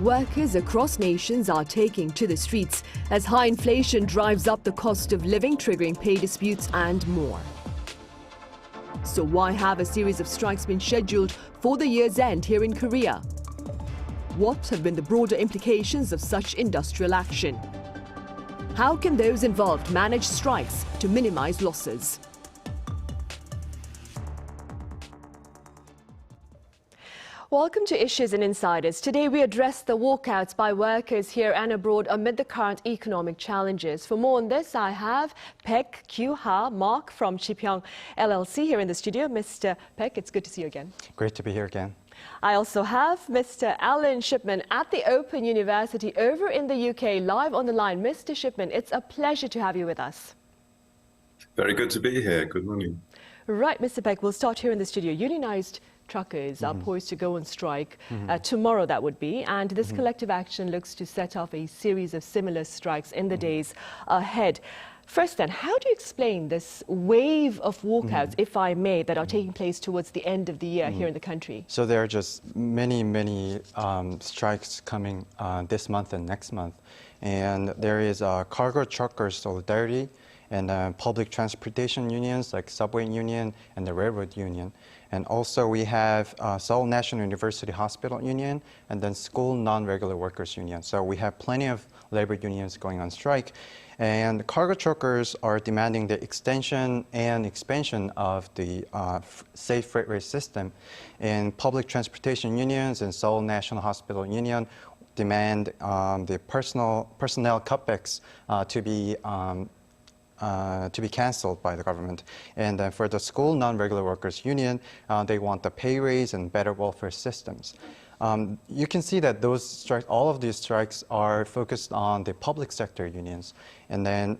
Workers across nations are taking to the streets as high inflation drives up the cost of living, triggering pay disputes and more. So why have a series of strikes been scheduled for the year's end here in Korea? What have been the broader implications of such industrial action? How can those involved manage strikes to minimize losses? Welcome to Issues and Insiders. Today we address the walkouts by workers here and abroad amid the current economic challenges. For more on this, I have Baek Kyuha Marc from Jipyong LLC here in the studio. Mr. Baek, it's good to see you again. Great to be here again. I also have Mr. Alan Shipman at the Open University over in the UK, live on the line. Mr. Shipman, it's a pleasure to have you with us. Very good to be here. Good morning. Right, Mr. Baek, we'll start here in the studio. Unionized truckers are poised to go on strike tomorrow, that would be, and this collective action looks to set off a series of similar strikes in the days ahead. First then, how do you explain this wave of walkouts, if I may, that are taking place towards the end of the year here in the country? So there are just many strikes coming this month and next month. And there is cargo truckers solidarity and public transportation unions like Subway Union and the Railroad Union. And also we have Seoul National University Hospital Union and then School Non-Regular Workers Union. So we have plenty of labor unions going on strike. And cargo truckers are demanding the extension and expansion of the safe freight rate system. And public transportation unions and Seoul National Hospital Union demand the personnel cutbacks to be canceled by the government. And then for the School Non-Regular Workers Union, they want the pay raise and better welfare systems. You can see that those strikes, all of these strikes are focused on the public sector unions. And then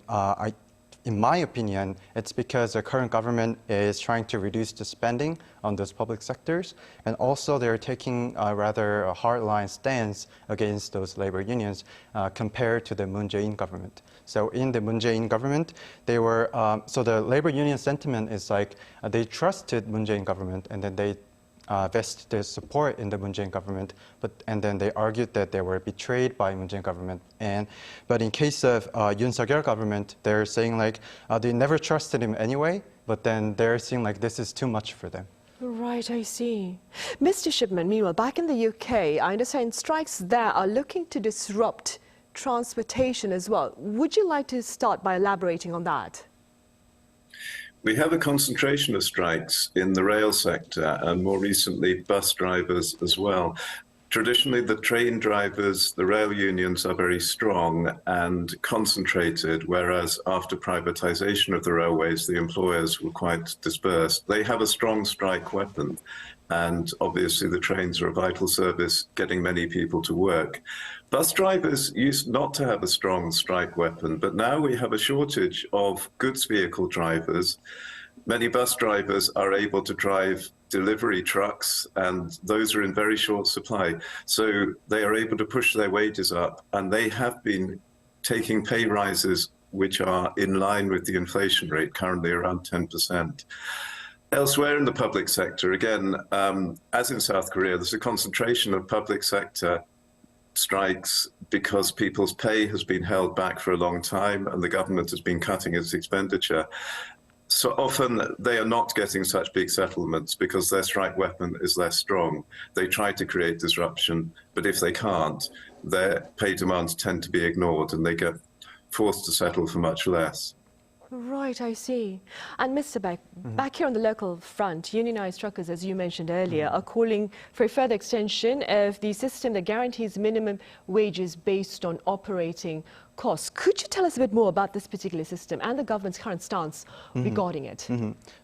in my opinion, it's because the current government is trying to reduce the spending on those public sectors. And also they're taking a rather hardline stance against those labor unions compared to the Moon Jae-in government. So in the Moon Jae-in government, they were, so the labor union sentiment is like they trusted Moon Jae-in government and then they vested their support in the Moon Jae-in government, and then they argued that they were betrayed by Moon Jae-in government. But in case of Yoon Suk-yeol government, they're saying like they never trusted him anyway, but then they're seeing like this is too much for them. Right, I see. Mr. Shipman, meanwhile, back in the UK, I understand strikes there are looking to disrupt transportation as well. Would you like to start by elaborating on that? We have a concentration of strikes in the rail sector and more recently bus drivers as well. Traditionally, the train drivers, the rail unions are very strong and concentrated, whereas after privatization of the railways, the employers were quite dispersed. They have a strong strike weapon, and obviously the trains are a vital service getting many people to work. Bus drivers used not to have a strong strike weapon, but now we have a shortage of goods vehicle drivers. Many bus drivers are able to drive delivery trucks, and those are in very short supply. So they are able to push their wages up, and they have been taking pay rises which are in line with the inflation rate, currently around 10%. Elsewhere in the public sector, again, as in South Korea, there's a concentration of public sector strikes because people's pay has been held back for a long time and the government has been cutting its expenditure. So often they are not getting such big settlements because their strike weapon is less strong. They try to create disruption, but if they can't, their pay demands tend to be ignored and they get forced to settle for much less. Right, I see. And Mr. Baek, back here on the local front, unionized truckers, as you mentioned earlier, are calling for a further extension of the system that guarantees minimum wages based on operating costs. Could you tell us a bit more about this particular system and the government's current stance regarding it?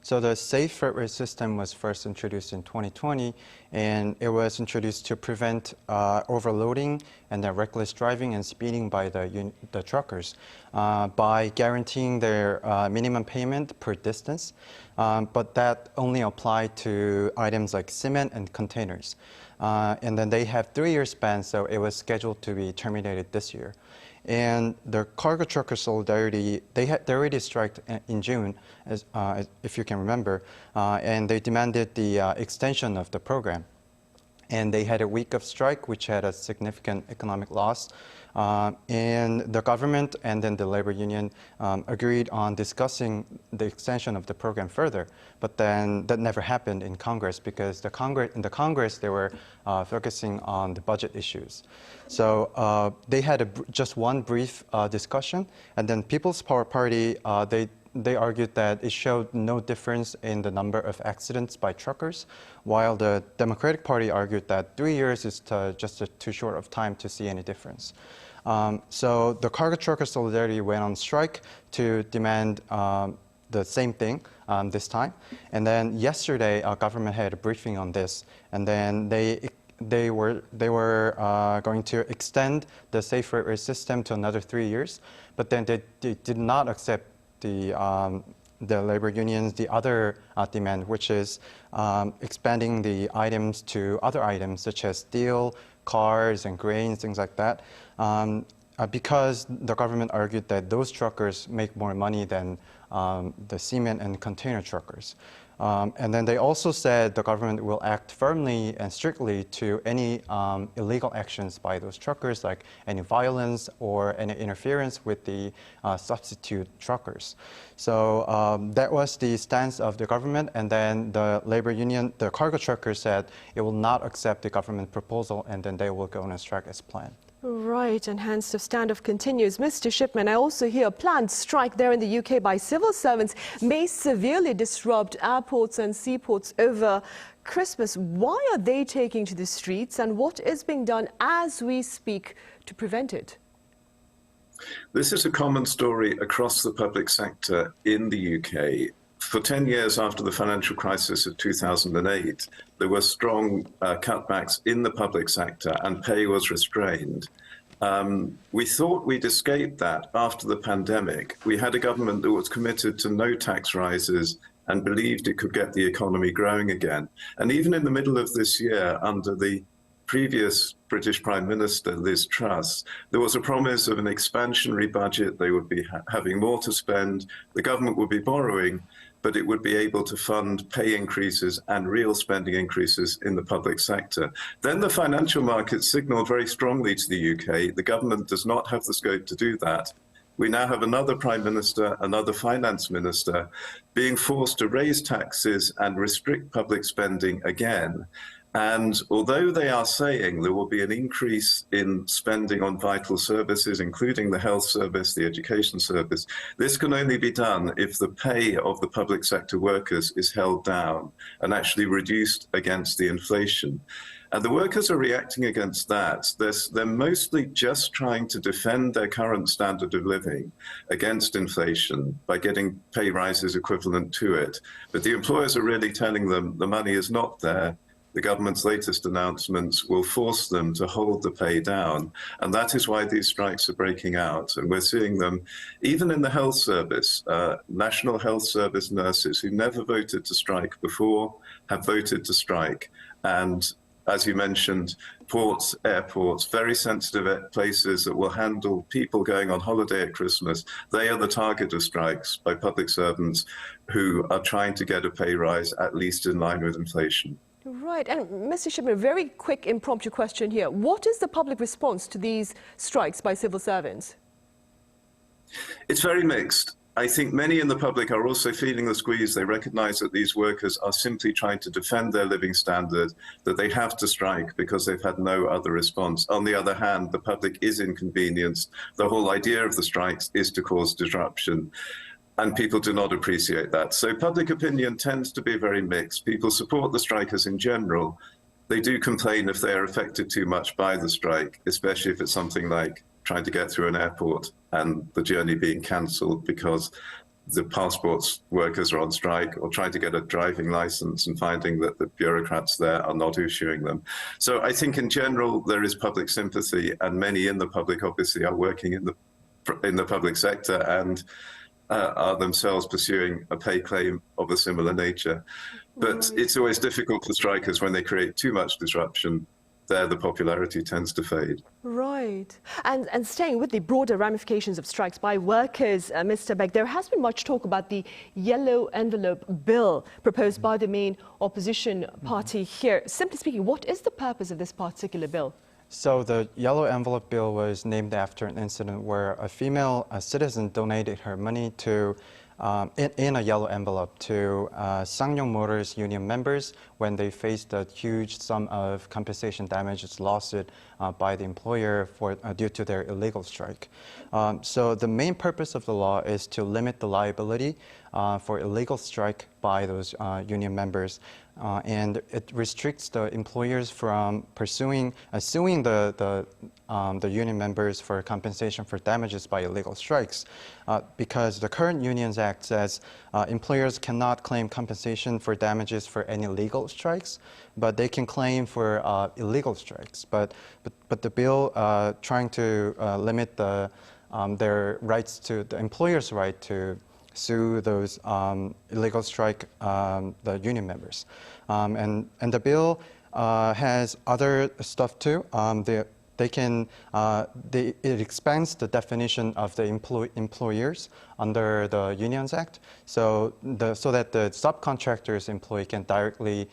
So the safe freight rate system was first introduced in 2020, and it was introduced to prevent overloading and reckless driving and speeding by the truckers by guaranteeing their minimum payment per distance. But that only applied to items like cement and containers. And then they have 3-year span, so it was scheduled to be terminated this year. And the cargo trucker solidarity, they already striked in June, if you can remember, and they demanded the extension of the program. And they had a week of strike, which had a significant economic loss. And the government and then the labor union agreed on discussing the extension of the program further. But then that never happened in Congress because in the Congress, they were focusing on the budget issues. So they had just one brief discussion, and then People's Power Party, they argued that it showed no difference in the number of accidents by truckers, while the Democratic Party argued that 3 years is just too short of time to see any difference. So the Cargo Trucker Solidarity went on strike to demand the same thing this time. And then yesterday, our government had a briefing on this, and then they were going to extend the safe freight rate system to another 3 years, but then they did not accept the labor unions, the other demand, which is expanding the items to other items such as steel, cars, and grains, things like that, because the government argued that those truckers make more money than the cement and container truckers. And then they also said the government will act firmly and strictly to any illegal actions by those truckers, like any violence or any interference with the substitute truckers. So that was the stance of the government. And then the labor union, the cargo truckers, said it will not accept the government proposal, and then they will go on a strike as planned. Right, and hence the standoff continues. Mr. Shipman, I also hear a planned strike there in the UK by civil servants may severely disrupt airports and seaports over Christmas. Why are they taking to the streets, and what is being done as we speak to prevent it? This is a common story across the public sector in the UK. For 10 years after the financial crisis of 2008, there were strong cutbacks in the public sector and pay was restrained. We thought we'd escaped that after the pandemic. We had a government that was committed to no tax rises and believed it could get the economy growing again. And even in the middle of this year, under the previous British Prime Minister, Liz Truss, there was a promise of an expansionary budget. They would be having more to spend. The government would be borrowing, but it would be able to fund pay increases and real spending increases in the public sector. Then the financial markets signaled very strongly to the UK, the government does not have the scope to do that. We now have another Prime Minister, another Finance Minister, being forced to raise taxes and restrict public spending again. And although they are saying there will be an increase in spending on vital services, including the health service, the education service, this can only be done if the pay of the public sector workers is held down and actually reduced against the inflation. And the workers are reacting against that. They're mostly just trying to defend their current standard of living against inflation by getting pay rises equivalent to it. But the employers are really telling them the money is not there. The government's latest announcements will force them to hold the pay down. And that is why these strikes are breaking out. And we're seeing them even in the health service. National Health Service nurses who never voted to strike before have voted to strike. And as you mentioned, ports, airports, very sensitive places that will handle people going on holiday at Christmas, they are the target of strikes by public servants who are trying to get a pay rise at least in line with inflation. Right, and Mr. Shipman, very quick impromptu question here. What is the public response to these strikes by civil servants? It's very mixed. I think many in the public are also feeling the squeeze. They recognize that these workers are simply trying to defend their living standard, that they have to strike because they've had no other response. On the other hand, the public is inconvenienced. The whole idea of the strikes is to cause disruption. And people do not appreciate that. So public opinion tends to be very mixed. People support the strikers in general. They do complain if they are affected too much by the strike, especially if it's something like trying to get through an airport and the journey being cancelled because the passports workers are on strike, or trying to get a driving license and finding that the bureaucrats there are not issuing them. So I think in general, there is public sympathy, and many in the public obviously are working in the public sector and are themselves pursuing a pay claim of a similar nature. But it's always difficult for strikers when they create too much disruption there the popularity tends to fade. Right. And staying with the broader ramifications of strikes by workers, Mr. Baek, there has been much talk about the yellow envelope bill proposed by the main opposition party here. Simply speaking, what is the purpose of this particular bill? So the yellow envelope bill was named after an incident where a female citizen donated her money to in a yellow envelope to Sangyong Motors union members when they faced a huge sum of compensation damages lawsuit by the employer due to their illegal strike. So the main purpose of the law is to limit the liability for illegal strike by those union members. And it restricts the employers from suing the union members for compensation for damages by illegal strikes, because the current Unions Act says employers cannot claim compensation for damages for any legal strikes, but they can claim for illegal strikes. But the bill trying to limit their rights to the employer's right to sue those illegal strike the union members, and the bill has other stuff too. It expands the definition of the employers under the Unions Act, so that the subcontractor's employee can directly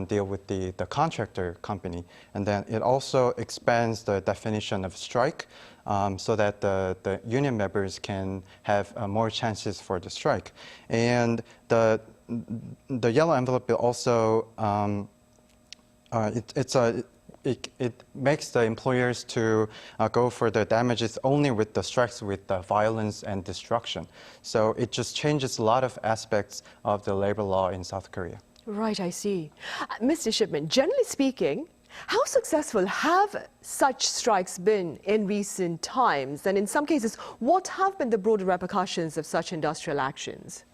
deal with the contractor company, and then it also expands the definition of strike. So that the union members can have more chances for the strike. And the yellow envelope bill also, it makes the employers to go for the damages only with the strikes with the violence and destruction. So it just changes a lot of aspects of the labor law in South Korea. Right, I see. Mr. Shipman, generally speaking, how successful have such strikes been in recent times? And in some cases, what have been the broader repercussions of such industrial actions?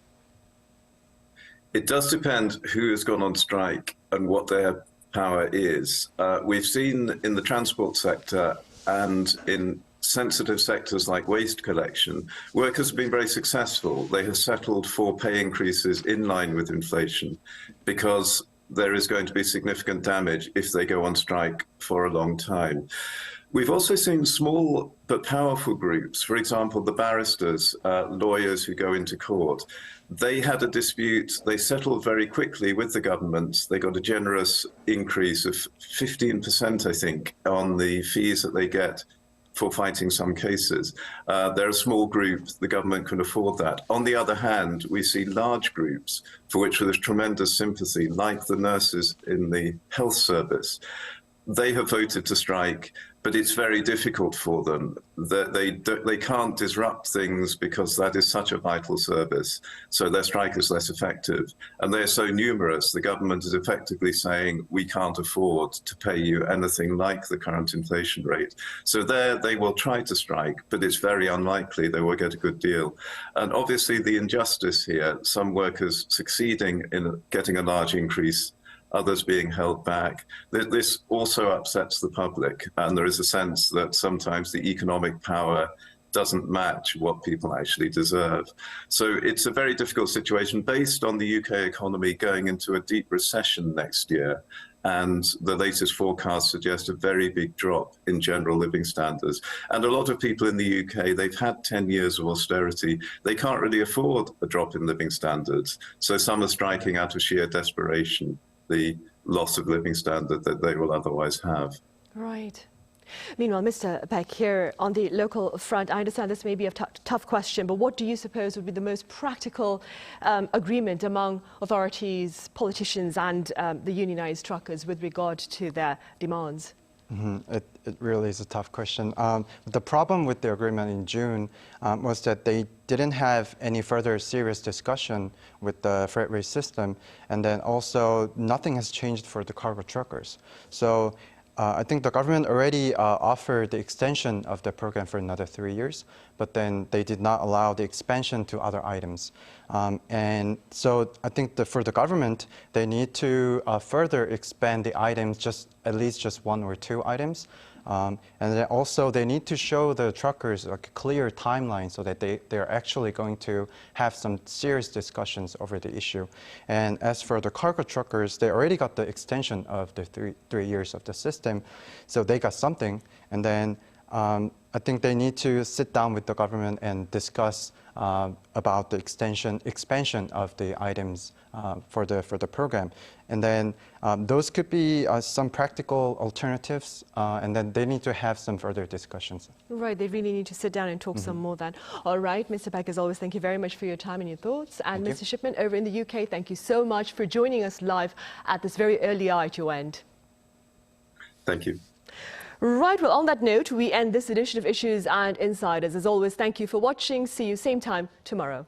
It does depend who has gone on strike and what their power is. We've seen in the transport sector and in sensitive sectors like waste collection, workers have been very successful. They have settled for pay increases in line with inflation because there is going to be significant damage if they go on strike for a long time. We've also seen small but powerful groups, for example, the barristers, lawyers who go into court. They had a dispute, they settled very quickly with the government. They got a generous increase of 15%, I think, on the fees that they get for fighting some cases. They're a small group, the government can afford that. On the other hand, we see large groups for which there's tremendous sympathy, like the nurses in the health service. They have voted to strike, but it's very difficult for them. They can't disrupt things because that is such a vital service. So their strike is less effective. And they're so numerous, the government is effectively saying, we can't afford to pay you anything like the current inflation rate. So there they will try to strike, but it's very unlikely they will get a good deal. And obviously the injustice here, some workers succeeding in getting a large increase, others being held back. This also upsets the public, and there is a sense that sometimes the economic power doesn't match what people actually deserve. So it's a very difficult situation based on the UK economy going into a deep recession next year. And the latest forecasts suggest a very big drop in general living standards. And a lot of people in the UK, they've had 10 years of austerity. They can't really afford a drop in living standards. So some are striking out of sheer desperation, the loss of living standard that they will otherwise have. Right. Meanwhile, Mr. Baek, here on the local front, I understand this may be a tough question, but what do you suppose would be the most practical agreement among authorities, politicians and the unionized truckers with regard to their demands? It really is a tough question. The problem with the agreement in June was that they didn't have any further serious discussion with the freight rate system, and then also nothing has changed for the cargo truckers. So I think the government already offered the extension of the program for another 3 years, but then they did not allow the expansion to other items. And so I think for the government, they need to further expand the items, at least just 1 or 2 items, And then also they need to show the truckers a clear timeline so that they're actually going to have some serious discussions over the issue. And as for the cargo truckers, they already got the extension of the three years of the system, so they got something. And then I think they need to sit down with the government and discuss about the expansion of the items for the program. And then those could be some practical alternatives, and then they need to have some further discussions. Right, they really need to sit down and talk some more then. All right, Mr. Baek, as always, thank you very much for your time and your thoughts. And Mr. Shipman, over in the UK, thank you so much for joining us live at this very early hour at your end. Thank you. Right, well, on that note, we end this edition of Issues and Insiders. As always, thank you for watching. See you same time tomorrow.